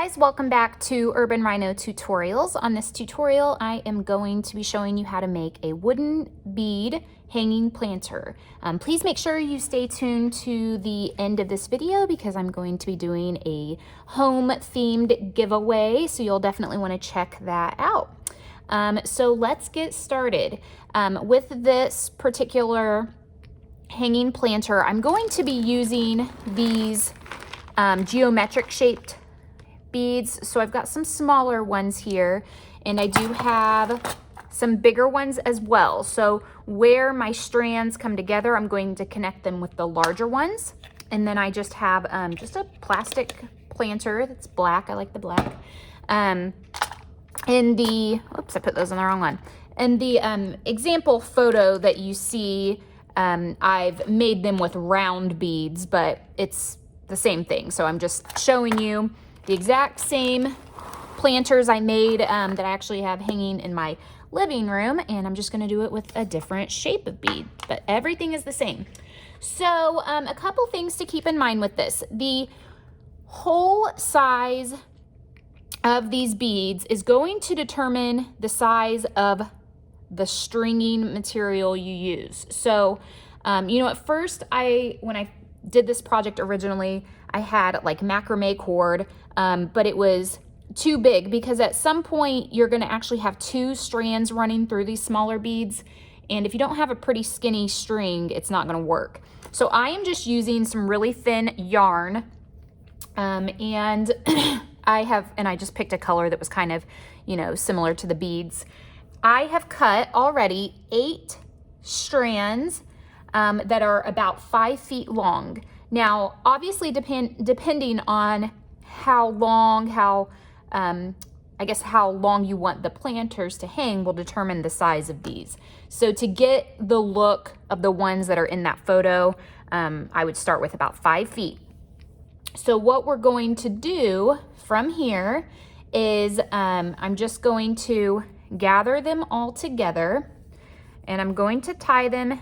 guys, welcome back to Urban Rhino Tutorials. On this tutorial, I am going to be showing you how to make a wooden bead hanging planter. Please make sure you stay tuned to the end of this video because I'm going to be doing a home themed giveaway, so you'll definitely want to check that out. So let's get started. With this particular hanging planter, I'm going to be using these geometric shaped beads. So I've got some smaller ones here, and I do have some bigger ones as well. So where my strands come together, I'm going to connect them with the larger ones. And then I just have just a plastic planter that's black. I like the black. In the, oops, I put those on the wrong one. In the example photo that you see, I've made them with round beads, but it's the same thing. So I'm just showing you the exact same planters I made that I actually have hanging in my living room, and I'm just going to do it with a different shape of bead, but everything is the same. So a couple things to keep in mind with this. The hole size of these beads is going to determine the size of the stringing material you use. So you know, at first when I did this project originally, I had like macrame cord, but it was too big because at some point you're going to actually have two strands running through these smaller beads, and if you don't have a pretty skinny string, it's not going to work. So I am just using some really thin yarn, and I just picked a color that was kind of, you know, similar to the beads. I have cut already 8 strands that are about 5 feet long. Now, obviously, depending on how long, I guess how long you want the planters to hang will determine the size of these. So to get the look of the ones that are in that photo, I would start with about 5 feet. So what we're going to do from here is I'm just going to gather them all together, and I'm going to tie them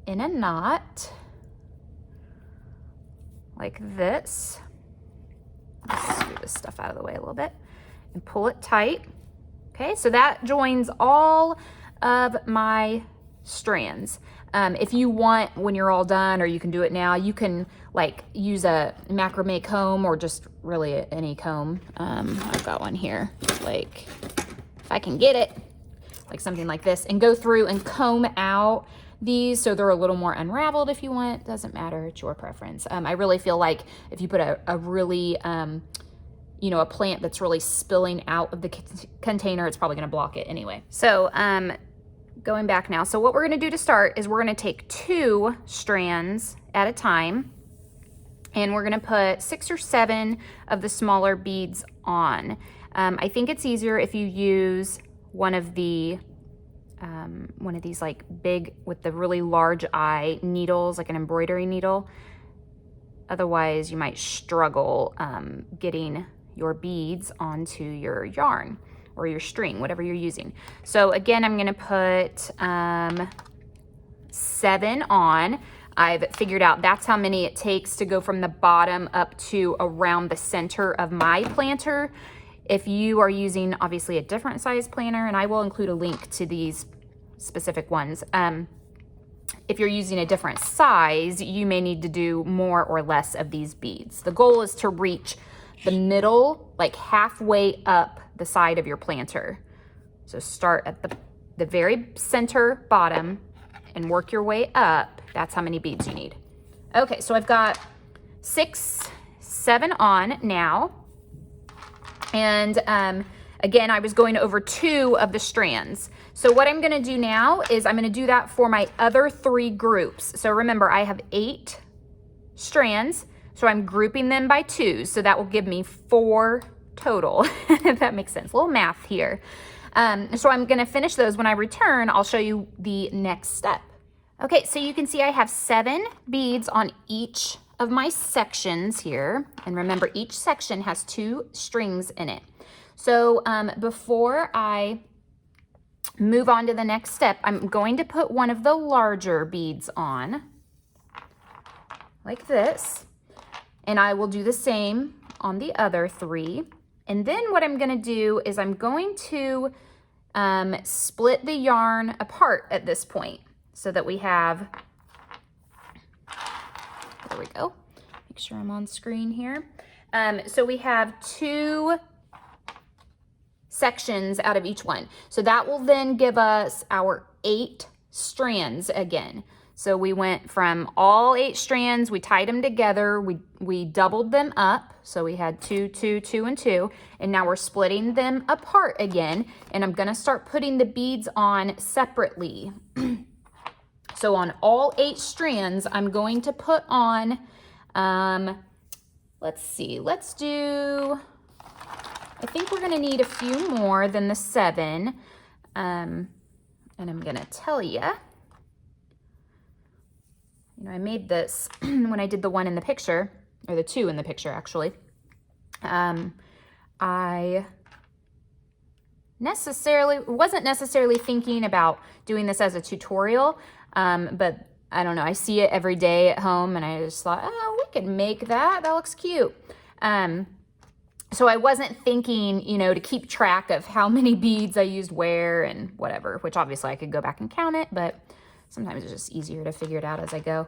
in a knot like this. Let's scoot this stuff out of the way a little bit and pull it tight. Okay, so that joins all of my strands. If you want, when you're all done, or you can do it now, you can like use a macrame comb or just really any comb. I've got one here, like if I can get it, like something like this, and go through and comb out these so they're a little more unraveled if you want. Doesn't matter, it's your preference. I really feel like if you put a really, you know, a plant that's really spilling out of the container, it's probably gonna block it anyway. So going back now, so what we're gonna do to start is we're gonna take 2 strands at a time, and we're gonna put 6 or 7 of the smaller beads on. I think it's easier if you use one of these like big with the really large eye needles, like an embroidery needle. Otherwise you might struggle getting your beads onto your yarn or your string, whatever you're using. So again, I'm gonna put 7 on. I've figured out that's how many it takes to go from the bottom up to around the center of my planter. If you are using obviously a different size planter, and I will include a link to these specific ones, if you're using a different size, you may need to do more or less of these beads. The goal is to reach the middle, like halfway up the side of your planter. So start at the very center bottom and work your way up. That's how many beads you need. Okay, so I've got 6, 7 on now. And again, I was going over 2 of the strands. So what I'm gonna do now is I'm gonna do that for my other 3 groups. So remember, I have 8 strands, so I'm grouping them by 2. So that will give me 4 total, if that makes sense. A little math here. So I'm gonna finish those. When I return, I'll show you the next step. Okay, so you can see I have 7 beads on each of my sections here. And remember, each section has 2 strings in it. So before I move on to the next step, I'm going to put one of the larger beads on, like this. And I will do the same on the other 3. And then what I'm gonna do is I'm going to split the yarn apart at this point so that we have, there we go, make sure I'm on screen here. So we have 2 sections out of each one. So that will then give us our 8 strands again. So we went from all 8 strands, we tied them together, we doubled them up. So we had 2, 2, 2, and 2, and now we're splitting them apart again. And I'm gonna start putting the beads on separately. So on all 8 strands, I'm going to put on, let's see, let's do, I think we're gonna need a few more than the 7. And I'm gonna tell you, I made this when I did the one in the picture, or the 2 in the picture actually. I wasn't necessarily thinking about doing this as a tutorial, but I don't know, I see it every day at home and I just thought, oh, we could make that, that looks cute. So I wasn't thinking, to keep track of how many beads I used where and whatever, which obviously I could go back and count it, but sometimes it's just easier to figure it out as I go.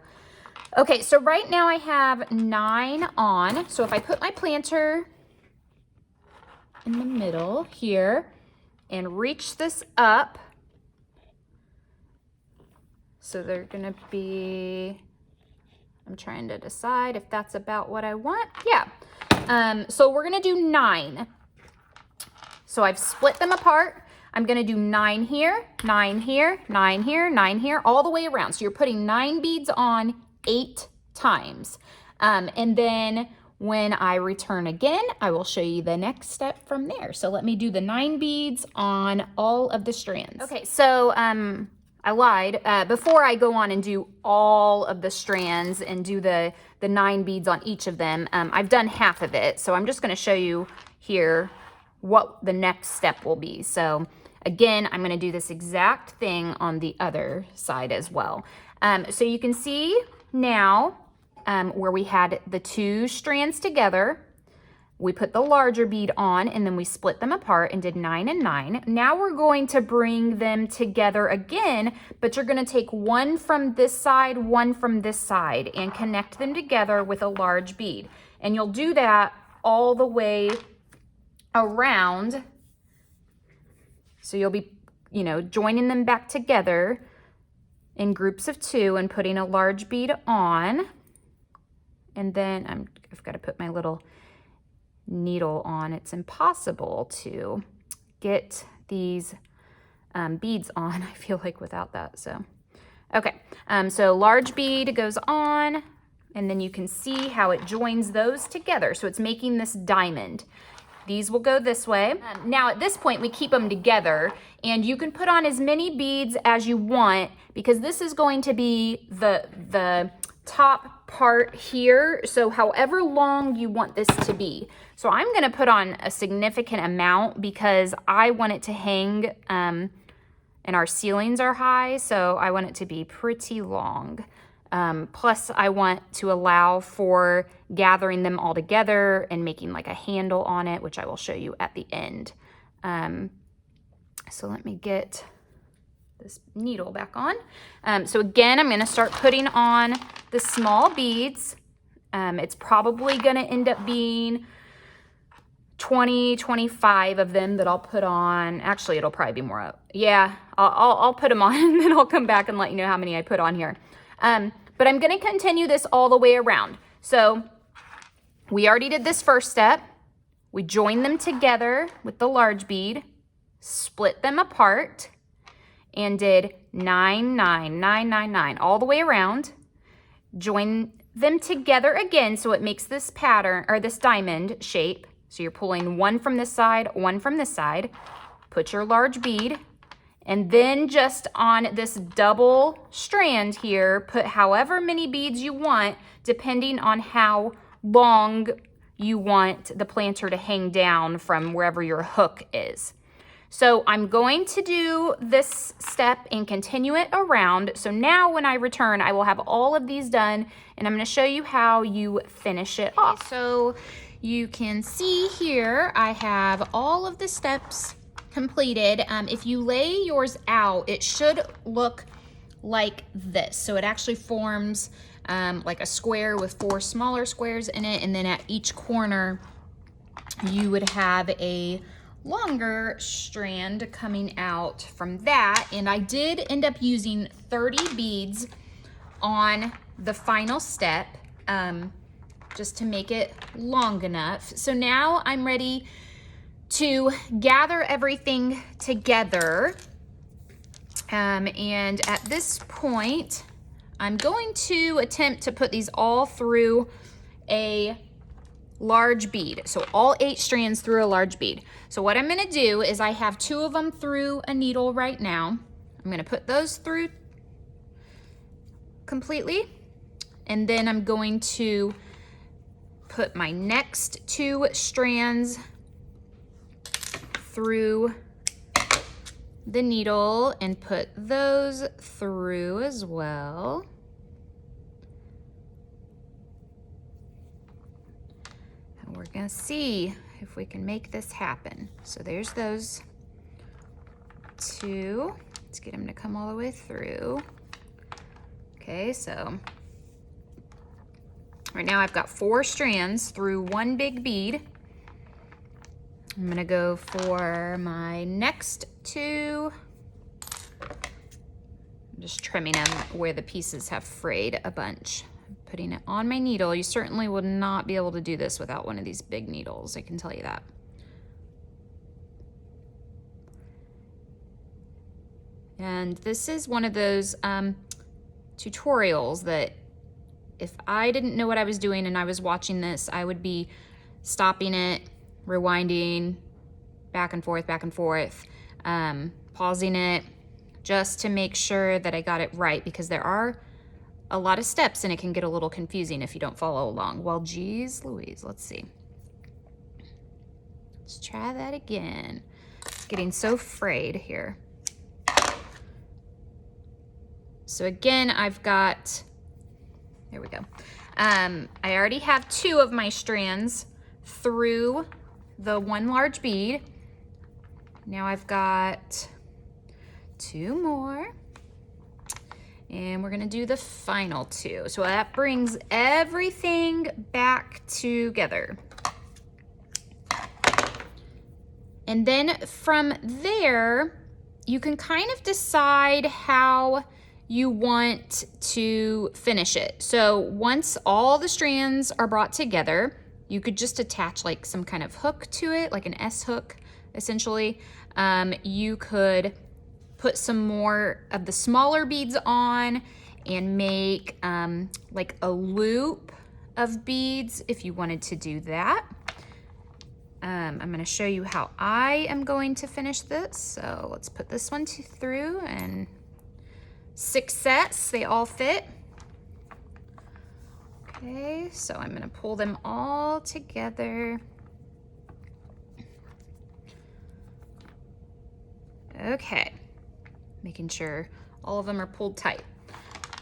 Okay, so right now I have 9 on. So if I put my planter in the middle here and reach this up, so they're gonna be, I'm trying to decide if that's about what I want. Yeah, so we're gonna do 9. So I've split them apart. I'm gonna do 9 here, 9 here, 9 here, 9 here, all the way around. So you're putting 9 beads on 8 times. And then when I return again, I will show you the next step from there. So let me do the 9 beads on all of the strands. Okay, so I lied. Before I go on and do all of the strands and do the 9 beads on each of them, I've done half of it. So I'm just gonna show you here what the next step will be. So again, I'm gonna do this exact thing on the other side as well. So you can see now where we had the 2 strands together, we put the larger bead on and then we split them apart and did 9 and 9. Now we're going to bring them together again, but you're gonna take one from this side, one from this side, and connect them together with a large bead. And you'll do that all the way around. So you'll be, joining them back together in groups of 2 and putting a large bead on. And then I've got to put my little needle on. It's impossible to get these beads on, I feel like, without that. So, okay. So large bead goes on, and then you can see how it joins those together. So it's making this diamond. These will go this way. Now at this point, we keep them together, and you can put on as many beads as you want because this is going to be the top part here. So however long you want this to be. So I'm gonna put on a significant amount because I want it to hang, and our ceilings are high, so I want it to be pretty long. Plus I want to allow for gathering them all together and making like a handle on it, which I will show you at the end. So let me get this needle back on. So again, I'm gonna start putting on the small beads. It's probably gonna end up being 20, 25 of them that I'll put on. Actually, it'll probably be more. Yeah, I'll put them on and then I'll come back and let you know how many I put on here. But I'm gonna continue this all the way around. So we already did this first step. We joined them together with the large bead, split them apart, and did 9, 9, 9, 9, 9 all the way around. Join them together again so it makes this pattern, or this diamond shape. So you're pulling one from this side, one from this side. Put your large bead, and then just on this double strand here, put however many beads you want, depending on how long you want the planter to hang down from wherever your hook is. So I'm going to do this step and continue it around. So now when I return, I will have all of these done, and I'm going to show you how you finish it off. So you can see here I have all of the steps completed. If you lay yours out, it should look like this. So it actually forms like a square with 4 smaller squares in it, and then at each corner you would have a longer strand coming out from that. And I did end up using 30 beads on the final step just to make it long enough. So now I'm ready to gather everything together. And at this point, I'm going to attempt to put these all through a large bead. So all 8 strands through a large bead. So what I'm gonna do is I have 2 of them through a needle right now. I'm gonna put those through completely. And then I'm going to put my next 2 strands through the needle and put those through as well. And we're gonna see if we can make this happen. So there's those 2. Let's get them to come all the way through. Okay, so right now I've got 4 strands through 1 big bead. I'm gonna go for my next 2. I'm just trimming them where the pieces have frayed a bunch. Putting it on my needle. You certainly would not be able to do this without one of these big needles, I can tell you that. And this is one of those tutorials that if I didn't know what I was doing and I was watching this, I would be stopping it, rewinding, back and forth, pausing it just to make sure that I got it right, because there are a lot of steps and it can get a little confusing if you don't follow along. Well, geez Louise, let's see. Let's try that again. It's getting so frayed here. So again, I've got, there we go. I already have 2 of my strands through the 1 large bead. Now I've got 2 more. And we're gonna do the final 2. So that brings everything back together. And then from there, you can kind of decide how you want to finish it. So once all the strands are brought together, you could just attach like some kind of hook to it, like an S hook, essentially. You could put some more of the smaller beads on and make like a loop of beads if you wanted to do that. I'm gonna show you how I am going to finish this. So let's put this one through, and 6 sets, they all fit. Okay, so I'm gonna pull them all together. Okay, making sure all of them are pulled tight.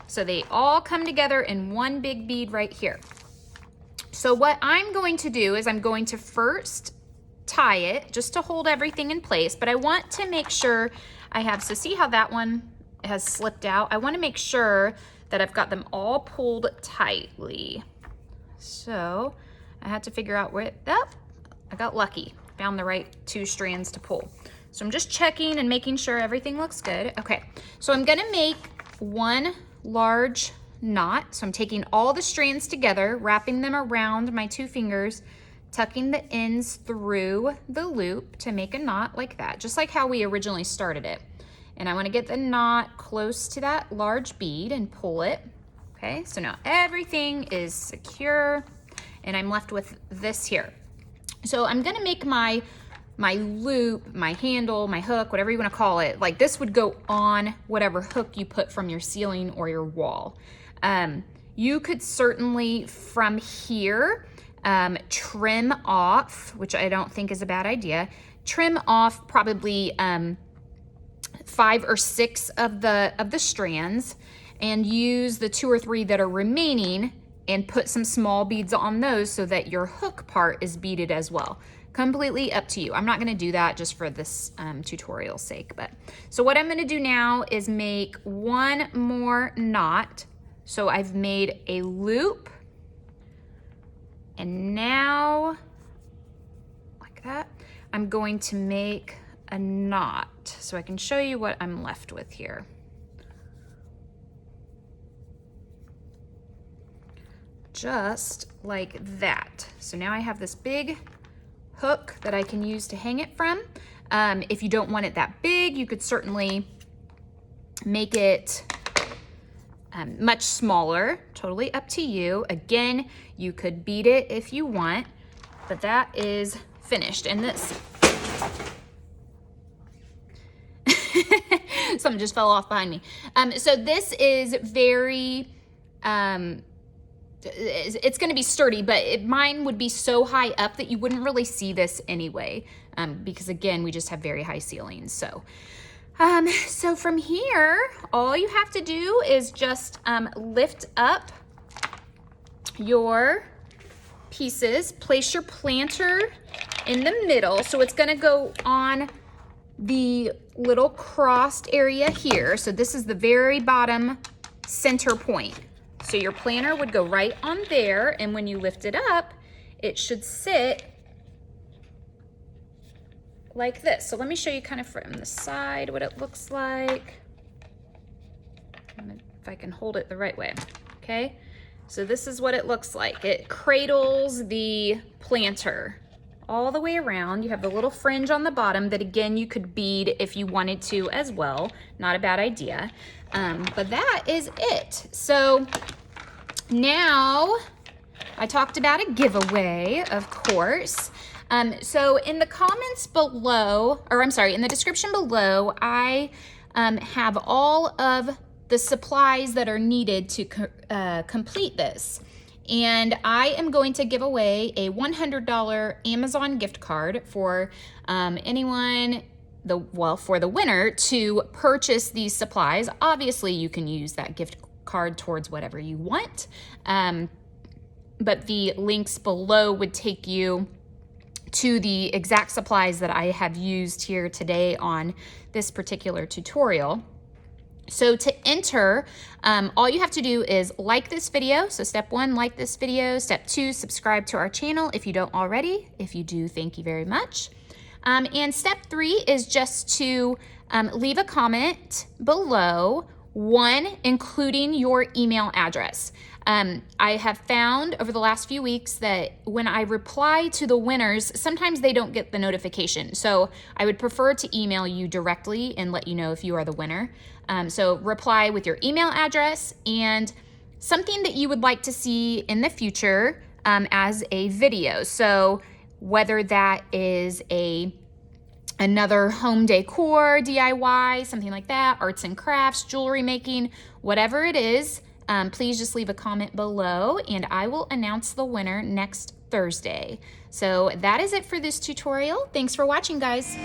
So they all come together in 1 big bead right here. So what I'm going to do is I'm going to first tie it just to hold everything in place, but I want to make sure I have, so see how that one has slipped out? I want to make sure that I've got them all pulled tightly. So I had to figure out where, oh, I got lucky, found the right 2 strands to pull. So I'm just checking and making sure everything looks good. Okay, so I'm gonna make 1 large knot. So I'm taking all the strands together, wrapping them around my 2 fingers, tucking the ends through the loop to make a knot like that, just like how we originally started it. And I wanna get the knot close to that large bead and pull it. Okay, so now everything is secure and I'm left with this here. So I'm gonna make my loop, my handle, my hook, whatever you wanna call it, like this would go on whatever hook you put from your ceiling or your wall. You could certainly from here trim off, which I don't think is a bad idea, trim off probably 5 or 6 of the strands and use the 2 or 3 that are remaining and put some small beads on those so that your hook part is beaded as well. Completely up to you. I'm not gonna do that just for this tutorial's sake. So what I'm gonna do now is make one more knot. So I've made a loop, and now, like that, I'm going to make a knot so I can show you what I'm left with here. Just like that. So now I have this big hook that I can use to hang it from. If you don't want it that big, you could certainly make it much smaller, totally up to you. Again, you could bead it if you want, but that is finished. And this, something just fell off behind me. So this is very, it's going to be sturdy, but mine would be so high up that you wouldn't really see this anyway, because again, we just have very high ceilings. So from here, all you have to do is just lift up your pieces, place your planter in the middle. So it's going to go on the little crossed area here. So this is the very bottom center point. So your planter would go right on there, and when you lift it up, it should sit like this. So let me show you kind of from the side what it looks like. If I can hold it the right way, okay? So this is what it looks like. It cradles the planter all the way around. You have the little fringe on the bottom that, again, you could bead if you wanted to as well. Not a bad idea. But that is it. So now I talked about a giveaway, of course. So in the comments below, or I'm sorry, in the description below, I have all of the supplies that are needed to complete this. And I am going to give away a $100 Amazon gift card for anyone, for the winner to purchase these supplies. Obviously, you can use that gift card towards whatever you want. But the links below would take you to the exact supplies that I have used here today on this particular tutorial. So to enter, all you have to do is like this video. So step 1, like this video. Step 2, subscribe to our channel if you don't already. If you do, thank you very much. And step 3 is just to leave a comment below, one, including your email address. I have found over the last few weeks that when I reply to the winners, sometimes they don't get the notification. So I would prefer to email you directly and let you know if you are the winner. So reply with your email address and something that you would like to see in the future as a video. So whether that is another home decor DIY, something like that, arts and crafts, jewelry making, whatever it is, please just leave a comment below and I will announce the winner next Thursday. So that is it for this tutorial. Thanks for watching, guys.